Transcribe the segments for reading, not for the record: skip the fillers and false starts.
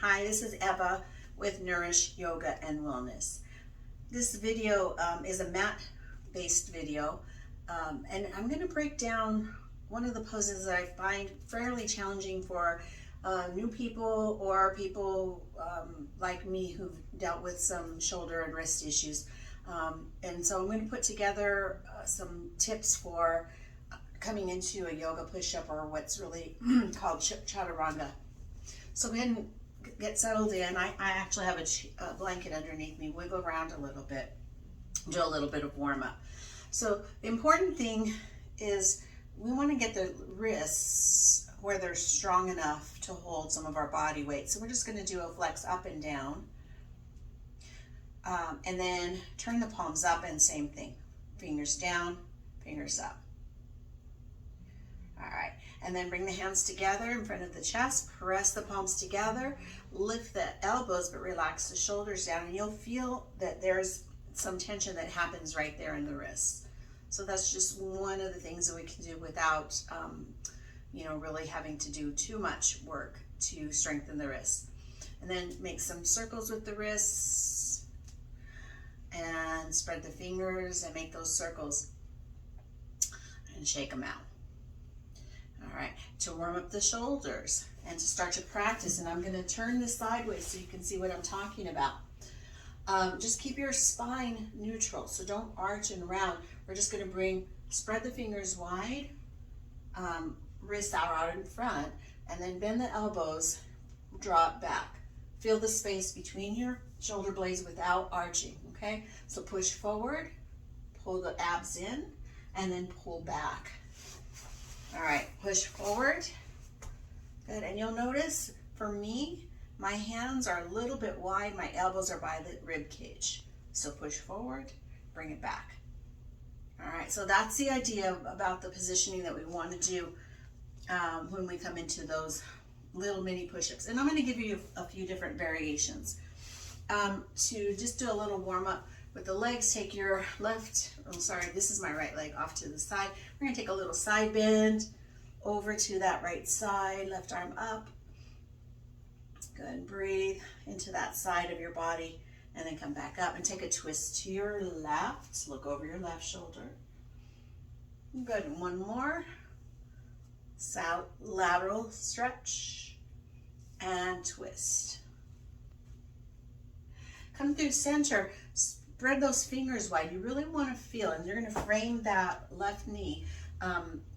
Hi, this is Eva with Nourish Yoga and Wellness. This video is a mat-based video, and I'm going to break down one of the poses that I find fairly challenging for new people or people like me who've dealt with some shoulder and wrist issues. And so I'm going to put together some tips for coming into a yoga push-up, or what's really called Chaturanga. So go ahead and get settled in. I actually have a blanket underneath me. Wiggle around a little bit, do a little bit of warm-up. So the important thing is we want to get the wrists where they're strong enough to hold some of our body weight. So we're just going to do a flex up and down, and then turn the palms up, and same thing, fingers down, fingers up. All right, and then bring the hands together in front of the chest, press the palms together, lift the elbows, but relax the shoulders down, and you'll feel that there's some tension that happens right there in the wrists. So that's just one of the things that we can do without, really having to do too much work to strengthen the wrists. And then make some circles with the wrists, and spread the fingers and make those circles, and shake them out. All right, to warm up the shoulders and to start to practice, and I'm going to turn this sideways so you can see what I'm talking about. Just keep your spine neutral, so don't arch and round. We're just going to spread the fingers wide, wrists out in front, and then bend the elbows, drop back. Feel the space between your shoulder blades without arching, okay? So push forward, pull the abs in, and then pull back. All right, push forward. Good, and you'll notice for me, my hands are a little bit wide, my elbows are by the rib cage. So push forward, bring it back. All right, so that's the idea about the positioning that we want to do when we come into those little mini push-ups. And I'm going to give you a few different variations. To just do a little warm-up with the legs, take your this is my right leg off to the side. We're going to take a little side bend over to that right side, left arm up. Go ahead and breathe into that side of your body, and then come back up and take a twist to your left. Look over your left shoulder. Good, and one more. Lateral stretch and twist. Come through center, spread those fingers wide. You really want to feel, and you're going to frame that left knee.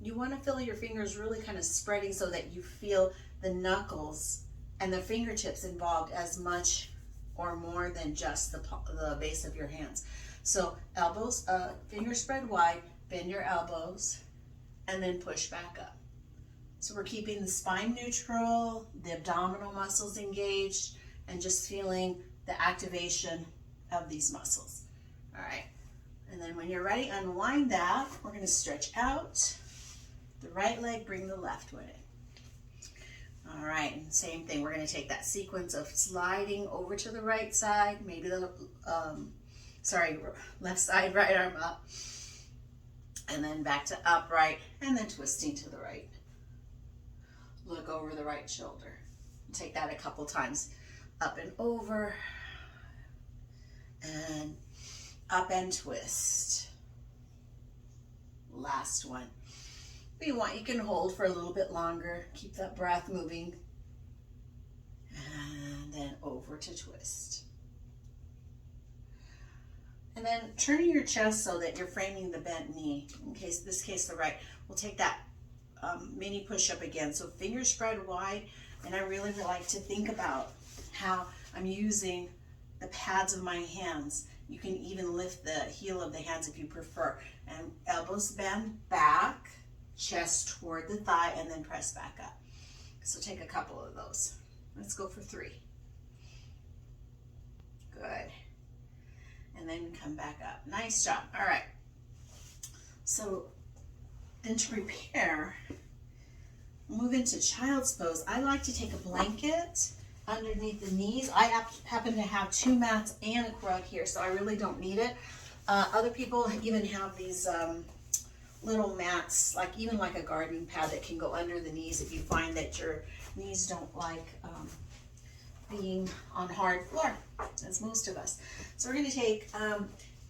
You want to feel your fingers really kind of spreading so that you feel the knuckles and the fingertips involved as much or more than just the base of your hands. So elbows, fingers spread wide, bend your elbows, and then push back up. So we're keeping the spine neutral, the abdominal muscles engaged, and just feeling the activation of these muscles. All right, and then when you're ready, unwind that. We're going to stretch out the right leg, bring the left one in. All right, and same thing. We're going to take that sequence of sliding over to the right side, maybe the left side, right arm up, and then back to upright, and then twisting to the right. Look over the right shoulder. Take that a couple times. Up and over, and up and twist. Last one. You can hold for a little bit longer. Keep that breath moving. And then over to twist. And then turning your chest so that you're framing the bent knee. In this case the right. We'll take that mini push-up again. So fingers spread wide, and I really like to think about how I'm using the pads of my hands. You can even lift the heel of the hands if you prefer. And elbows bend back, chest toward the thigh, and then press back up. So take a couple of those. Let's go for 3. Good. And then come back up. Nice job. All right. So then to prepare, move into child's pose. I like to take a blanket underneath the knees. I happen to have 2 mats and a rug here, so I really don't need it. Other people even have these little mats, even like a gardening pad that can go under the knees if you find that your knees don't like being on hard floor, as most of us. So we're going to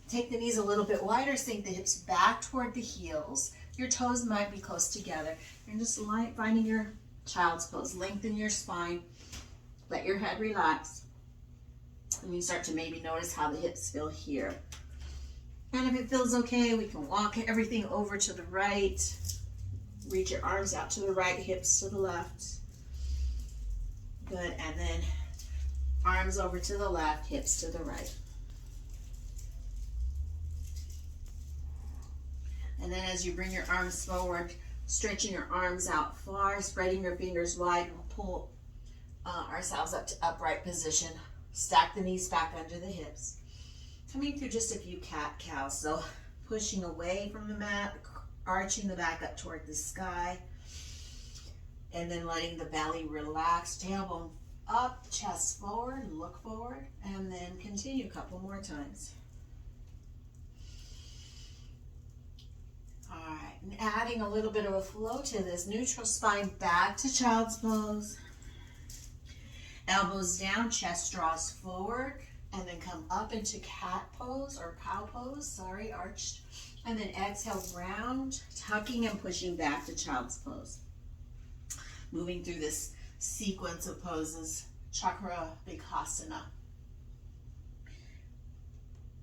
take the knees a little bit wider, sink the hips back toward the heels. Your toes might be close together. You're just finding your child's pose. Lengthen your spine. Let your head relax. And you start to maybe notice how the hips feel here. And if it feels okay, we can walk everything over to the right. Reach your arms out to the right, hips to the left. Good, and then arms over to the left, hips to the right. And then as you bring your arms forward, stretching your arms out far, spreading your fingers wide, we'll pull ourselves up to upright position. Stack the knees back under the hips. Coming through just a few cat-cows, so pushing away from the mat, arching the back up toward the sky, and then letting the belly relax, tailbone up, chest forward, look forward, and then continue a couple more times. All right, and adding a little bit of a flow to this, neutral spine back to child's pose. Elbows down, chest draws forward, and then come up into cat pose or cow pose, arched. And then exhale, round, tucking and pushing back to child's pose. Moving through this sequence of poses, Chaturanga.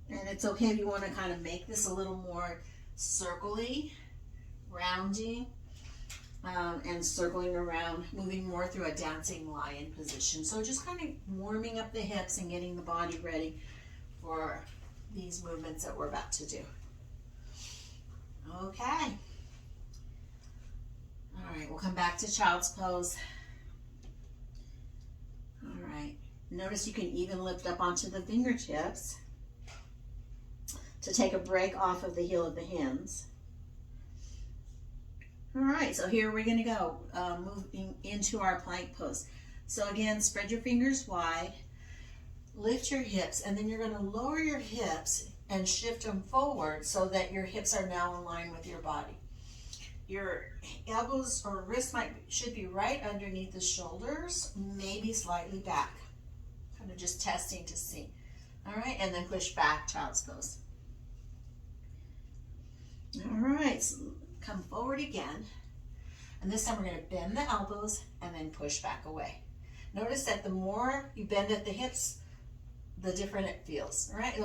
And it's okay if you want to kind of make this a little more circly, rounding, and circling around, moving more through a dancing lion position. So just kind of warming up the hips and getting the body ready for these movements that we're about to do. Okay. All right, we'll come back to child's pose. All right, notice you can even lift up onto the fingertips to take a break off of the heel of the hands. All right, so here we're going to go, moving into our plank pose. So again, spread your fingers wide, lift your hips, and then you're going to lower your hips and shift them forward so that your hips are now in line with your body. Your elbows or wrists should be right underneath the shoulders, maybe slightly back. Kind of just testing to see. All right, and then push back, child's pose. All right, so come forward again, and this time we're going to bend the elbows and then push back away. Notice that the more you bend at the hips, the different it feels, all right?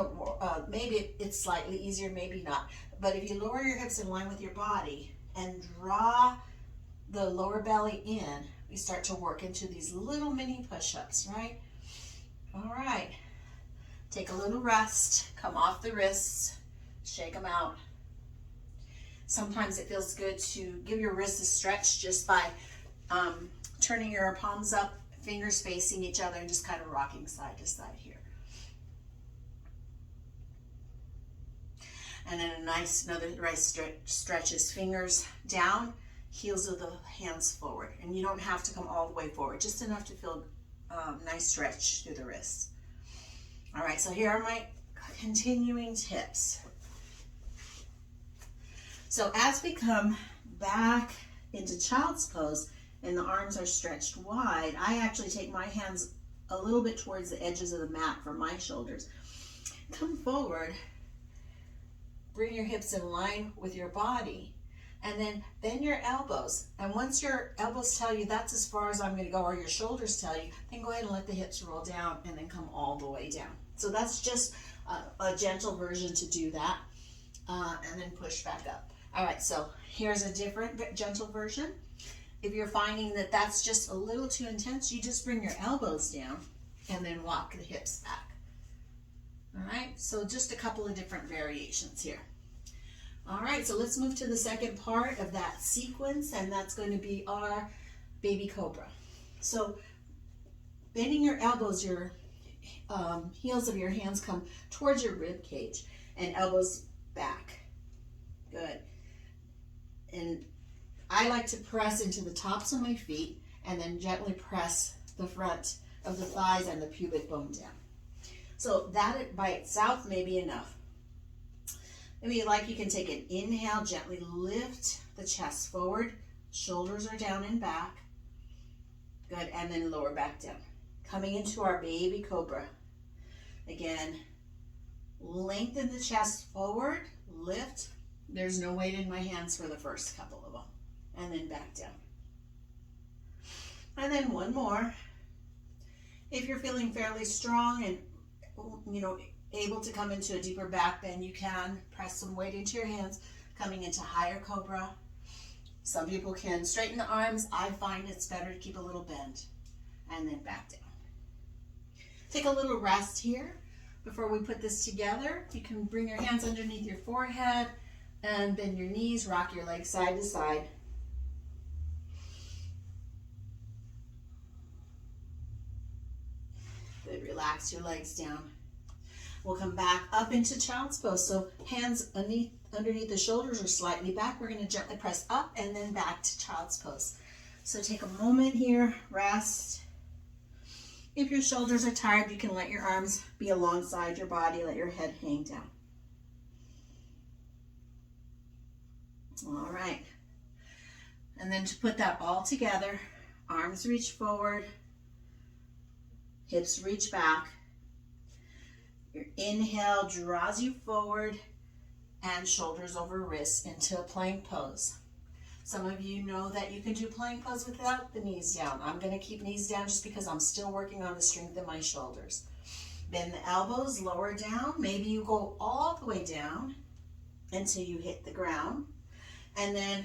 Maybe it's slightly easier, maybe not. But if you lower your hips in line with your body and draw the lower belly in, we start to work into these little mini push-ups, right? All right, take a little rest, come off the wrists, shake them out. Sometimes it feels good to give your wrists a stretch just by turning your palms up, fingers facing each other, and just kind of rocking side to side here. And then another nice stretches, fingers down, heels of the hands forward. And you don't have to come all the way forward, just enough to feel nice stretch through the wrists. All right, so here are my continuing tips. So as we come back into child's pose and the arms are stretched wide, I actually take my hands a little bit towards the edges of the mat for my shoulders. Come forward, bring your hips in line with your body, and then bend your elbows. And once your elbows tell you that's as far as I'm going to go, or your shoulders tell you, then go ahead and let the hips roll down and then come all the way down. So that's just a gentle version to do that, and then push back up. All right, so here's a different gentle version. If you're finding that that's just a little too intense, you just bring your elbows down and then walk the hips back. All right, so just a couple of different variations here. All right, so let's move to the second part of that sequence, and that's going to be our baby cobra. So bending your elbows, your heels of your hands come towards your rib cage and elbows back. Good. And I like to press into the tops of my feet and then gently press the front of the thighs and the pubic bone down. So that by itself may be enough. Maybe you can take an inhale, gently lift the chest forward, shoulders are down and back. Good, and then lower back down. coming into our baby cobra. Again, lengthen the chest forward, lift. There's no weight in my hands for the first couple of them. And then back down. And then one more. If you're feeling fairly strong and, you know, able to come into a deeper back bend, you can press some weight into your hands, coming into higher cobra. Some people can straighten the arms. I find it's better to keep a little bend. And then back down. Take a little rest here before we put this together. You can bring your hands underneath your forehead and bend your knees, rock your legs side to side. Good, relax your legs down. We'll come back up into child's pose. So hands underneath the shoulders or slightly back. We're going to gently press up and then back to child's pose. So take a moment here, rest. If your shoulders are tired, you can let your arms be alongside your body, let your head hang down. All right. And then to put that all together, arms reach forward, hips reach back. Your inhale draws you forward and shoulders over wrists into a plank pose. Some of you know that you can do plank pose without the knees down. I'm going to keep knees down just because I'm still working on the strength in my shoulders. Bend the elbows, lower down. Maybe you go all the way down until you hit the ground. And then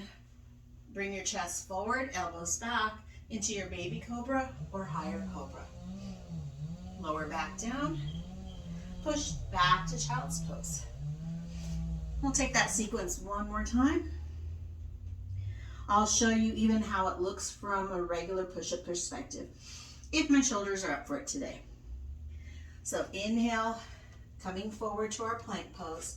bring your chest forward, elbows back into your baby cobra or higher cobra. Lower back down. Push back to child's pose. We'll take that sequence one more time. I'll show you even how it looks from a regular push-up perspective, if my shoulders are up for it today. So inhale, coming forward to our plank pose.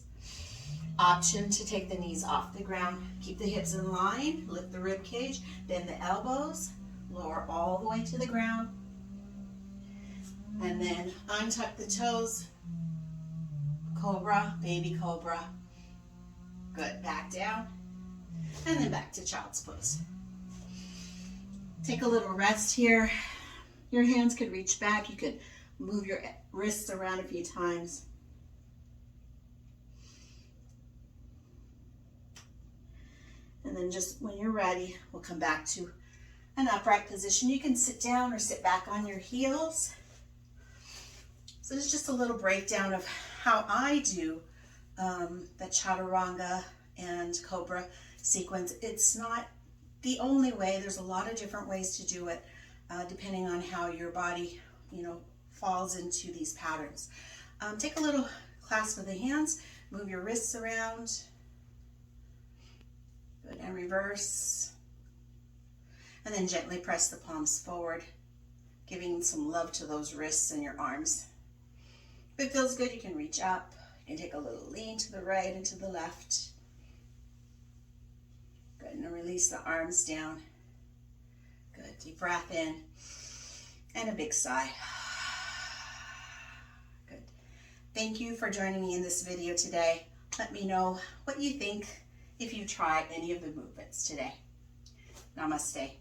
Option to take the knees off the ground. Keep the hips in line, lift the rib cage, bend the elbows, lower all the way to the ground. And then untuck the toes. Cobra, baby cobra. Good, back down. And then back to child's pose. Take a little rest here. Your hands could reach back. You could move your wrists around a few times. And then just when you're ready, we'll come back to an upright position. You can sit down or sit back on your heels. So this is just a little breakdown of how I do the Chaturanga and Cobra sequence. It's not the only way. There's a lot of different ways to do it, depending on how your body, falls into these patterns. Take a little clasp of the hands, move your wrists around. Good, and reverse. And then gently press the palms forward, giving some love to those wrists and your arms. If it feels good, you can reach up. You can take a little lean to the right and to the left. Good, and release the arms down. Good, deep breath in. And a big sigh. Good. Thank you for joining me in this video today. Let me know what you think if you try any of the movements today. Namaste.